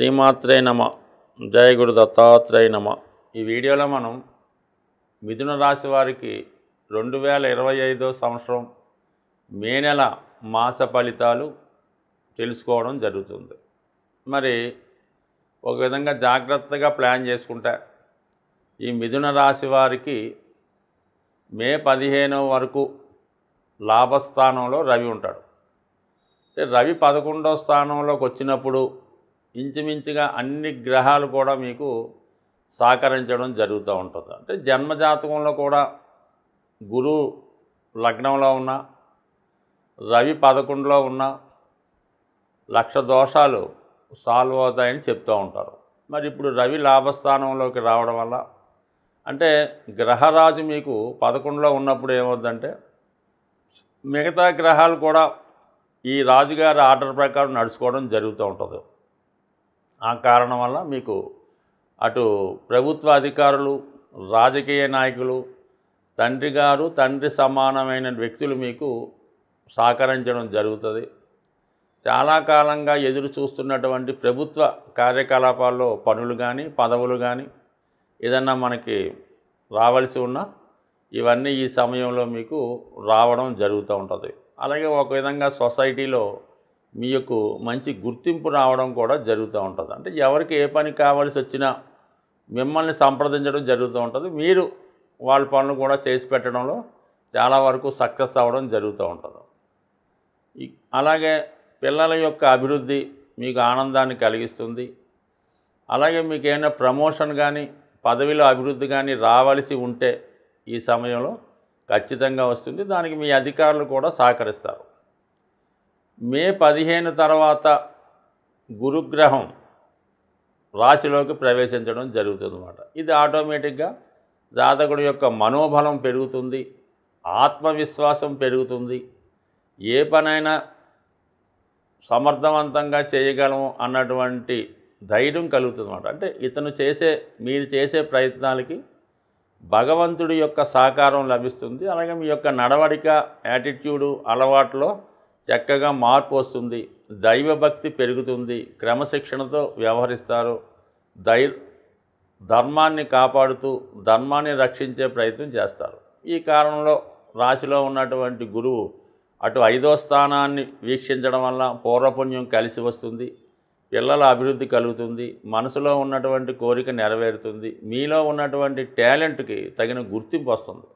శ్రీమాత్రే నమ. జయ గురు దత్తాత్రేయ నమ. ఈ వీడియోలో మనం మిథున రాశి వారికి 2025 సంవత్సరం మే నెల మాస ఫలితాలు తెలుసుకోవడం జరుగుతుంది. మరి ఒక విధంగా జాగ్రత్తగా ప్లాన్ చేసుకుంటే ఈ మిథున రాశి వారికి మే 15 వరకు లాభస్థానంలో రవి ఉంటాడు. అంటే రవి 11వ స్థానంలోకి వచ్చినప్పుడు ఇంచుమించుగా అన్ని గ్రహాలు కూడా మీకు సహకరించడం జరుగుతూ ఉంటుంది. అంటే జన్మజాతకంలో కూడా గురువు లగ్నంలో ఉన్న రవి 11లో ఉన్న లక్ష దోషాలు సాల్వ్ అవుతాయని చెప్తూ ఉంటారు. మరి ఇప్పుడు రవి లాభస్థానంలోకి రావడం వల్ల అంటే గ్రహరాజు మీకు 11లో ఉన్నప్పుడు ఏమవుద్దంటే మిగతా గ్రహాలు కూడా ఈ రాజుగారి ఆర్డర్ ప్రకారం నడుచుకోవడం జరుగుతూ ఉంటుంది. ఆ కారణం వల్ల మీకు అటు ప్రభుత్వ అధికారులు, రాజకీయ నాయకులు, తండ్రి సమానమైన వ్యక్తులు మీకు సహకరించడం జరుగుతుంది. చాలా కాలంగా ఎదురు చూస్తున్నటువంటి ప్రభుత్వ కార్యకలాపాల్లో పనులు కానీ పదవులు కానీ ఏదన్నా మనకి రావాల్సి ఉన్నా ఇవన్నీ ఈ సమయంలో మీకు రావడం జరుగుతూ ఉంటుంది. అలాగే ఒక విధంగా సొసైటీలో మీకు మంచి గుర్తింపు రావడం కూడా జరుగుతూ ఉంటుంది. అంటే ఎవరికి ఏ పని కావాల్సి వచ్చినా మిమ్మల్ని సంప్రదించడం జరుగుతూ ఉంటుంది. మీరు వాళ్ళ పనులు కూడా చేసి పెట్టడంలో చాలా వరకు సక్సెస్ అవ్వడం జరుగుతూ ఉంటుంది. అలాగే పిల్లల యొక్క అభివృద్ధి మీకు ఆనందాన్ని కలిగిస్తుంది. అలాగే మీకు ఏమైనా ప్రమోషన్ కానీ పదవిలో అభివృద్ధి కానీ రావాల్సి ఉంటే ఈ సమయంలో ఖచ్చితంగా వస్తుంది. దానికి మీ అధికారులు కూడా సహకరిస్తారు. మే 15 తర్వాత గురుగ్రహం రాశిలోకి ప్రవేశించడం జరుగుతుందన్నమాట. ఇది ఆటోమేటిక్గా జాతకుడి యొక్క మనోబలం పెరుగుతుంది, ఆత్మవిశ్వాసం పెరుగుతుంది, ఏ పనైనా సమర్థవంతంగా చేయగలము అన్నటువంటి ధైర్యం కలుగుతుందన్నమాట. అంటే మీరు చేసే ప్రయత్నాలకి భగవంతుడి యొక్క సహకారం లభిస్తుంది. అలాగే మీ యొక్క నడవడిక, యాటిట్యూడు, అలవాట్లో చక్కగా మార్పు వస్తుంది. దైవభక్తి పెరుగుతుంది, క్రమశిక్షణతో వ్యవహరిస్తారు, ధర్మాన్ని కాపాడుతూ ధర్మాన్ని రక్షించే ప్రయత్నం చేస్తారు. ఈ కారణంలో రాశిలో ఉన్నటువంటి గురువు అటు 5వ స్థానాన్ని వీక్షించడం వల్ల పూర్వపుణ్యం కలిసి వస్తుంది, పిల్లల అభివృద్ధి కలుగుతుంది, మనసులో ఉన్నటువంటి కోరిక నెరవేరుతుంది, మీలో ఉన్నటువంటి టాలెంట్కి తగిన గుర్తింపు వస్తుంది.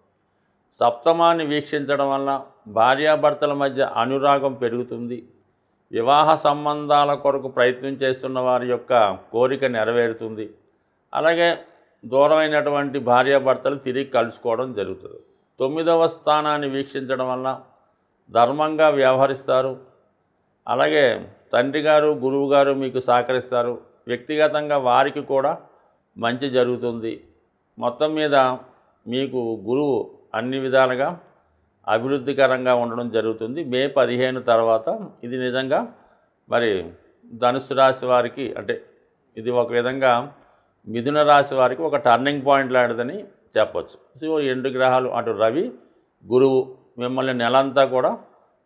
సప్తమాన్ని వీక్షించడం వల్ల భార్యాభర్తల మధ్య అనురాగం పెరుగుతుంది, వివాహ సంబంధాల కొరకు ప్రయత్నం చేస్తున్న వారి యొక్క కోరిక నెరవేరుతుంది. అలాగే దూరమైనటువంటి భార్యాభర్తలు తిరిగి కలుసుకోవడం జరుగుతుంది. 9వ స్థానాన్ని వీక్షించడం వల్ల ధర్మంగా వ్యవహరిస్తారు. అలాగే తండ్రి గారు, గురువు గారు మీకు సహకరిస్తారు. వ్యక్తిగతంగా వారికి కూడా మంచి జరుగుతుంది. మొత్తం మీద మీకు గురువు అన్ని విధాలుగా అభివృద్ధికరంగా ఉండడం జరుగుతుంది. మే 15 తర్వాత ఇది నిజంగా మరి ధనుస్సు రాశి వారికి అంటే ఇది ఒక విధంగా మిథున రాశి వారికి ఒక టర్నింగ్ పాయింట్ లాంటిదని చెప్పచ్చు. సో 2 గ్రహాలు అటు రవి, గురువు మిమ్మల్ని నెలంతా కూడా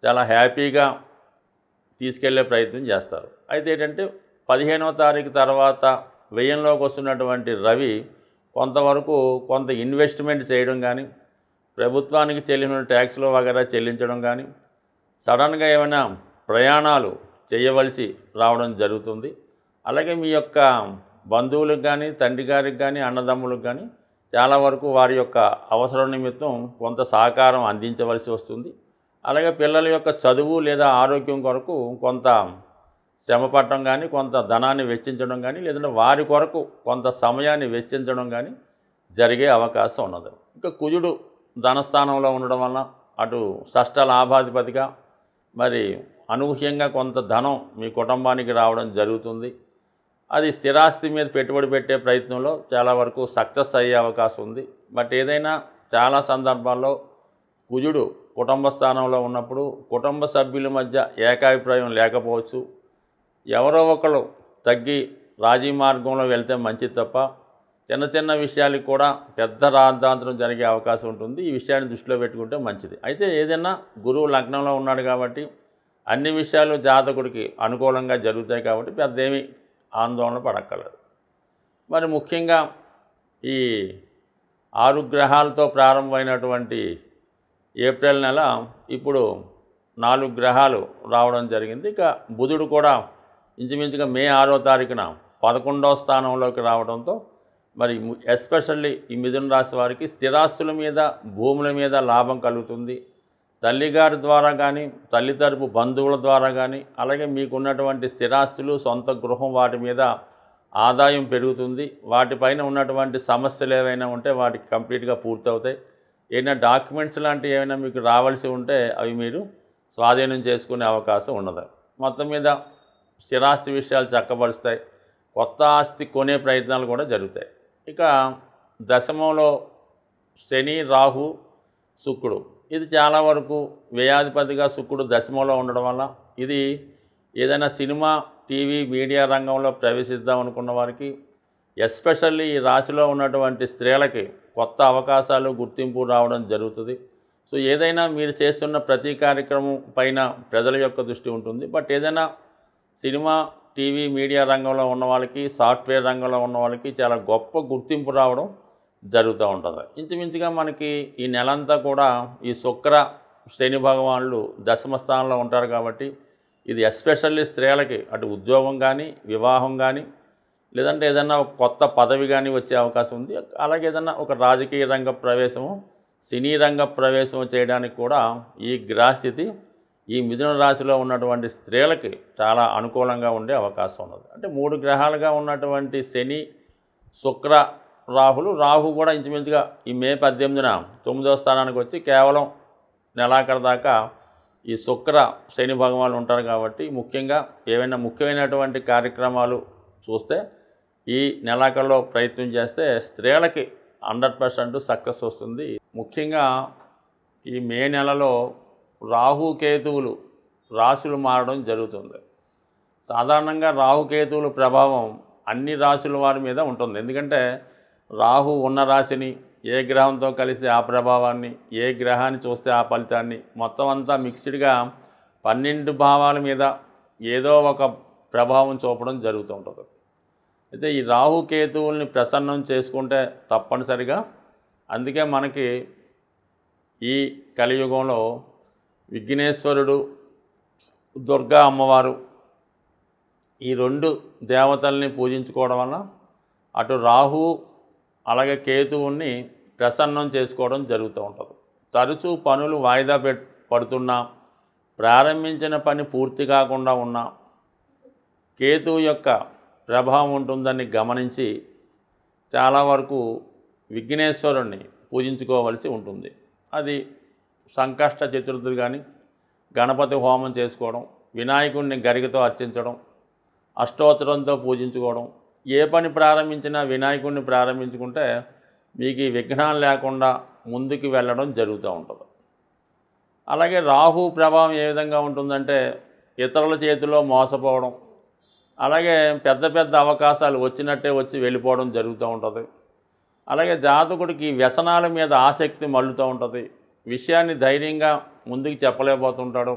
చాలా హ్యాపీగా తీసుకెళ్లే ప్రయత్నం చేస్తారు. అయితే ఏంటంటే 15వ తారీఖు తర్వాత వ్యయంలోకి వస్తున్నటువంటి రవి కొంత ఇన్వెస్ట్మెంట్ చేయడం కానీ, ప్రభుత్వానికి చెల్లిన ట్యాక్స్లు వగైరా చెల్లించడం కానీ, సడన్గా ఏమైనా ప్రయాణాలు చేయవలసి రావడం జరుగుతుంది. అలాగే మీ యొక్క బంధువులకు కానీ, తండ్రి గారికి కానీ, అన్నదమ్ములకు కానీ చాలా వరకు వారి యొక్క అవసరం నిమిత్తం కొంత సహకారం అందించవలసి వస్తుంది. అలాగే పిల్లల యొక్క చదువు లేదా ఆరోగ్యం కొరకు కొంత శ్రమ పడటం కానీ, కొంత ధనాన్ని వెచ్చించడం కానీ, లేదంటే వారి కొరకు కొంత సమయాన్ని వెచ్చించడం కానీ జరిగే అవకాశం ఉన్నది. ఇంకా కుజుడు ధనస్థానంలో ఉండడం వల్ల అటు షష్ఠ లాభాధిపతిగా మరి అనూహ్యంగా కొంత ధనం మీ కుటుంబానికి రావడం జరుగుతుంది. అది స్థిరాస్తి మీద పెట్టుబడి పెట్టే ప్రయత్నంలో చాలా వరకు సక్సెస్ అయ్యే అవకాశం ఉంది. బట్ ఏదైనా చాలా సందర్భాల్లో కుజుడు కుటుంబ స్థానంలో ఉన్నప్పుడు కుటుంబ సభ్యుల మధ్య ఏకాభిప్రాయం లేకపోవచ్చు. ఎవరో ఒకరు తగ్గి రాజీ మార్గంలో వెళ్తే మంచిది తప్ప చిన్న విషయాలకు కూడా పెద్ద రాద్ధాంతరం జరిగే అవకాశం ఉంటుంది. ఈ విషయాన్ని దృష్టిలో పెట్టుకుంటే మంచిది. అయితే ఏదైనా గురువు లగ్నంలో ఉన్నాడు కాబట్టి అన్ని విషయాలు జాతకుడికి అనుకూలంగా జరుగుతాయి కాబట్టి పెద్ద ఏమీ ఆందోళన పడక్కర్లేదు. మరి ముఖ్యంగా ఈ 6 గ్రహాలతో ప్రారంభమైనటువంటి ఏప్రిల్ నెల ఇప్పుడు 4 గ్రహాలు రావడం జరిగింది. ఇక బుధుడు కూడా ఇంచుమించుగా మే 6వ తారీఖున 11వ స్థానంలోకి రావడంతో మరి ఎస్పెషల్లీ ఈ మిథున రాశి వారికి స్థిరాస్తుల మీద, భూముల మీద లాభం కలుగుతుంది. తల్లిగారి ద్వారా కానీ, తల్లి తరపు బంధువుల ద్వారా కానీ, అలాగే మీకున్నటువంటి స్థిరాస్తులు, సొంత గృహం వాటి మీద ఆదాయం పెరుగుతుంది. వాటిపైన ఉన్నటువంటి సమస్యలు ఏవైనా ఉంటే వాటికి కంప్లీట్గా పూర్తవుతాయి. ఏదైనా డాక్యుమెంట్స్ లాంటివి ఏమైనా మీకు రావాల్సి ఉంటే అవి మీరు స్వాధీనం చేసుకునే అవకాశం ఉన్నది. మొత్తం మీద స్థిరాస్తి విషయాలు చక్కబరుస్తాయి. కొత్త ఆస్తి కొనే ప్రయత్నాలు కూడా జరుగుతాయి. ఇక దశమంలో శని, రాహు, శుక్రుడు, ఇది చాలా వరకు వ్యయాధిపతిగా శుక్రుడు దశమంలో ఉండడం వల్ల ఇది ఏదైనా సినిమా, టీవీ, మీడియా రంగంలో ప్రవేశిద్దాం అనుకున్న వారికి, ఎస్పెషల్లీ ఈ రాశిలో ఉన్నటువంటి స్త్రీలకి కొత్త అవకాశాలు, గుర్తింపు రావడం జరుగుతుంది. సో ఏదైనా మీరు చేస్తున్న ప్రతి కార్యక్రమం పైన ప్రజల యొక్క దృష్టి ఉంటుంది. బట్ ఏదైనా సినిమా, టీవీ, మీడియా రంగంలో ఉన్న వాళ్ళకి, సాఫ్ట్వేర్ రంగంలో ఉన్న వాళ్ళకి చాలా గొప్ప గుర్తింపు రావడం జరుగుతూ ఉంటుంది. ఇంచుమించుగా మనకి ఈ నెలంతా కూడా ఈ శుక్ర, శని భగవానులు దశమ స్థానంలో ఉంటారు కాబట్టి ఇది ఎస్పెషల్లీ స్త్రీలకి అటు ఉద్యోగం కానీ, వివాహం కానీ, లేదంటే ఏదన్నా ఒక కొత్త పదవి కానీ వచ్చే అవకాశం ఉంది. అలాగే ఏదన్నా ఒక రాజకీయ రంగ ప్రవేశము, సినీ రంగ ప్రవేశం చేయడానికి కూడా ఈ గ్రహస్థితి ఈ మిథున రాశిలో ఉన్నటువంటి స్త్రీలకి చాలా అనుకూలంగా ఉండే అవకాశం ఉన్నది. అంటే 3 గ్రహాలుగా ఉన్నటువంటి శని, శుక్ర, రాహులు, రాహు కూడా ఇంచుమించుగా ఈ మే 18న 9వ స్థానానికి వచ్చి కేవలం నెలాఖరు దాకా ఈ శుక్ర, శని భగవానులు ఉంటారు కాబట్టి ముఖ్యంగా ఏవైనా ముఖ్యమైనటువంటి కార్యక్రమాలు చూస్తే ఈ నెలాఖరులో ప్రయత్నం చేస్తే స్త్రీలకి 100% సక్సెస్ వస్తుంది. ముఖ్యంగా ఈ మే నెలలో రాహుకేతువులు రాశులు మారడం జరుగుతుంది. సాధారణంగా రాహుకేతువుల ప్రభావం అన్ని రాశుల వారి మీద ఉంటుంది. ఎందుకంటే రాహు ఉన్న రాశిని ఏ గ్రహంతో కలిస్తే ఆ ప్రభావాన్ని, ఏ గ్రహాన్ని చూస్తే ఆ ఫలితాన్ని మొత్తం అంతా మిక్స్డ్గా 12 భావాల మీద ఏదో ఒక ప్రభావం చూపడం జరుగుతూ ఉంటుంది. అయితే ఈ రాహుకేతువుల్ని ప్రసన్నం చేసుకుంటే తప్పనిసరిగా, అందుకే మనకి ఈ కలియుగంలో విఘ్నేశ్వరుడు, దుర్గా అమ్మవారు ఈ 2 దేవతల్ని పూజించుకోవడం వల్ల అటు రాహు అలాగే కేతువుని ప్రసన్నం చేసుకోవడం జరుగుతూ ఉంటుంది. తరచూ పనులు వాయిదా పడుతున్నా, ప్రారంభించిన పని పూర్తి కాకుండా ఉన్నా కేతువు యొక్క ప్రభావం ఉంటుందని గమనించి చాలా వరకు విఘ్నేశ్వరుణ్ణి పూజించుకోవలసి ఉంటుంది. అది సంకష్ట చతుర్థి కానీ, గణపతి హోమం చేసుకోవడం, వినాయకుడిని గరికతో అర్చించడం, అష్టోత్తరంతో పూజించుకోవడం, ఏ పని ప్రారంభించినా వినాయకుడిని ప్రారంభించుకుంటే మీకు ఈ విఘ్నాలు లేకుండా ముందుకు వెళ్ళడం జరుగుతూ ఉంటుంది. అలాగే రాహు ప్రభావం ఏ విధంగా ఉంటుందంటే ఇతరుల చేతిలో మోసపోవడం, అలాగే పెద్ద పెద్ద అవకాశాలు వచ్చినట్టే వచ్చి వెళ్ళిపోవడం జరుగుతూ ఉంటుంది. అలాగే జాతకుడికి వ్యసనాల మీద ఆసక్తి మళ్ళుతూ ఉంటుంది. విషయాన్ని ధైర్యంగా ముందుకు చెప్పలేకపోతుంటాడు.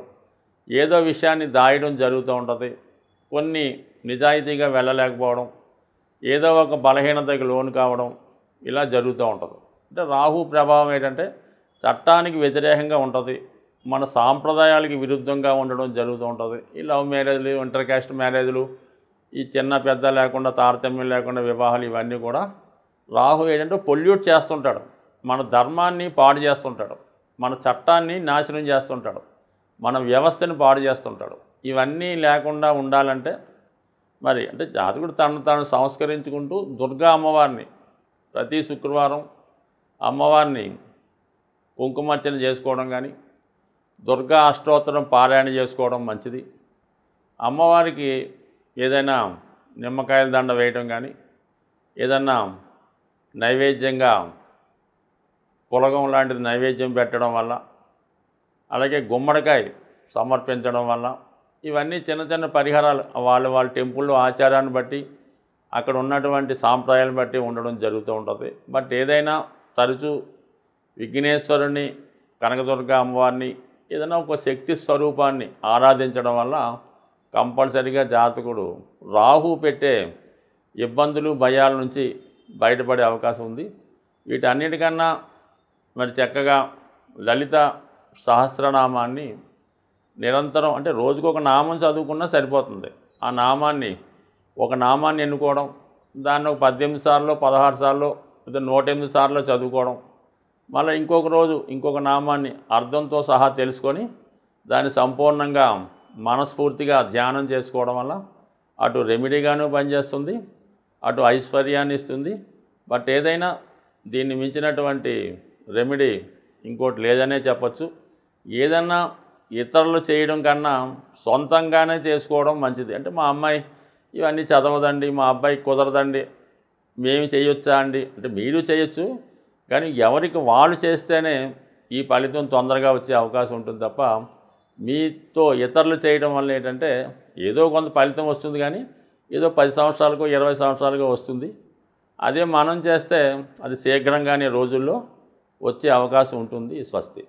ఏదో విషయాన్ని దాయడం జరుగుతూ ఉంటుంది. కొన్ని నిజాయితీగా వెళ్ళలేకపోవడం, ఏదో ఒక బలహీనతకి లోను కావడం, ఇలా జరుగుతూ ఉంటుంది. అంటే రాహు ప్రభావం ఏంటంటే చట్టానికి వ్యతిరేకంగా ఉంటుంది, మన సాంప్రదాయాలకి విరుద్ధంగా ఉండడం జరుగుతూ ఉంటుంది. ఈ లవ్ మ్యారేజ్లు, ఇంటర్ కాస్ట్ మ్యారేజ్లు, ఈ చిన్న పెద్ద లేకుండా, తారతమ్యం లేకుండా వివాహాలు, ఇవన్నీ కూడా రాహు ఏంటంటే పొల్యూట్ చేస్తుంటాడు. మన ధర్మాన్ని పాడు చేస్తుంటాడు, మన చట్టాన్ని నాశనం చేస్తుంటాడు, మన వ్యవస్థని పాడు చేస్తుంటాడు. ఇవన్నీ లేకుండా ఉండాలంటే మరి అంటే జాతకుడు తాను సంస్కరించుకుంటూ దుర్గా అమ్మవారిని ప్రతి శుక్రవారం అమ్మవారిని కుంకుమార్చన చేసుకోవడం కానీ, దుర్గా అష్టోత్తరం పారాయణ చేసుకోవడం మంచిది. అమ్మవారికి ఏదైనా నిమ్మకాయల దండ వేయడం కానీ, ఏదన్నా నైవేద్యంగా పులగం లాంటిది నైవేద్యం పెట్టడం వల్ల, అలాగే గుమ్మడికాయ సమర్పించడం వల్ల, ఇవన్నీ చిన్న చిన్న పరిహారాలు వాళ్ళ టెంపుల్లో ఆచారాన్ని బట్టి, అక్కడ ఉన్నటువంటి సాంప్రదాయాలను బట్టి ఉండడం జరుగుతూ ఉంటుంది. బట్ ఏదైనా తరచూ విఘ్నేశ్వరుని, కనకదుర్గ అమ్మవారిని, ఏదైనా ఒక శక్తి స్వరూపాన్ని ఆరాధించడం వల్ల కంపల్సరిగా జాతకుడు రాహు పెట్టే ఇబ్బందులు భయాల నుంచి బయటపడే అవకాశం ఉంది. వీటన్నిటికన్నా మరి చక్కగా లలిత సహస్రనామాన్ని నిరంతరం అంటే రోజుకొక నామం చదువుకున్నా సరిపోతుంది. ఆ నామాన్ని ఒక నామాన్ని ఎన్నుకోవడం, దాన్ని ఒక 18 సార్లు 16 సార్లు లేదా 108 సార్లు చదువుకోవడం, మళ్ళీ ఇంకొక రోజు ఇంకొక నామాన్ని అర్థంతో సహా తెలుసుకొని దాన్ని సంపూర్ణంగా మనస్ఫూర్తిగా ధ్యానం చేసుకోవడం వల్ల అటు రెమెడీగాను పనిచేస్తుంది, అటు ఐశ్వర్యాన్ని ఇస్తుంది. బట్ ఏదైనా దీన్ని మించినటువంటి రెమెడీ ఇంకోటి లేదనే చెప్పచ్చు. ఏదన్నా ఇతరులు చేయడం కన్నా సొంతంగానే చేసుకోవడం మంచిది. అంటే మా అమ్మాయి ఇవన్నీ చదవదండి, మా అబ్బాయి కుదరదండి, మేము చేయొచ్చా అండి అంటే మీరు చేయొచ్చు, కానీ ఎవరికి వాళ్ళు చేస్తేనే ఈ ఫలితం తొందరగా వచ్చే అవకాశం ఉంటుంది తప్ప మీతో ఇతరులు చేయడం వల్ల ఏంటంటే ఏదో కొంత ఫలితం వస్తుంది, కానీ ఏదో 10 సంవత్సరాలకో 20 సంవత్సరాలకో వస్తుంది. అదే మనం చేస్తే అది శీఘ్రంగానే రోజుల్లో వచ్చే అవకాశం ఉంటుంది. స్వస్తి.